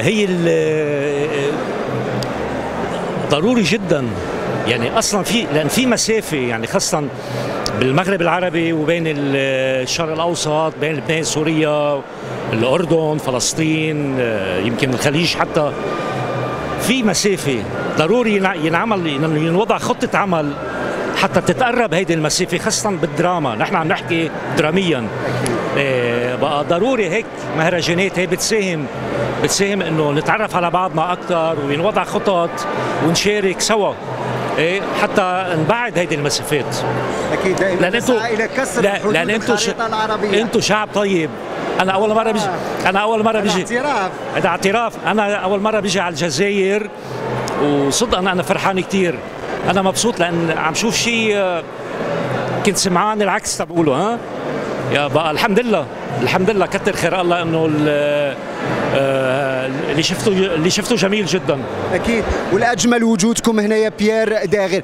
هي ضروري جدا، يعني اصلا لان في مسافه، يعني خاصه بالمغرب العربي وبين الشرق الاوسط، بين لبنان سوريا الاردن فلسطين يمكن الخليج حتى، في مسافه ضروري ينعمل، ينوضع خطه عمل حتى تتقرب هيدي المسافه، خاصه بالدراما. نحن عم نحكي دراميا. بقى ضروري هيك مهرجانات هي بتساهم انه نتعرف على بعضنا اكثر وينوضع خطط ونشارك سوا حتى نبعد هيدي المسافات. اكيد دائما نسعى الى كسر الحدود الخريطه العربيه. انتم شعب طيب. انا اول مره بيجي هذا اعتراف. انا اول مره بيجي على الجزائر، وصدقا انا فرحان كثير. انا مبسوط لان عم شوف شيء كنت سمعان العكس تبقوله. ها يا بقى الحمد لله كتر خير الله انه اللي شفته جميل جدا. اكيد، والاجمل وجودكم هنا يا بيير داغر.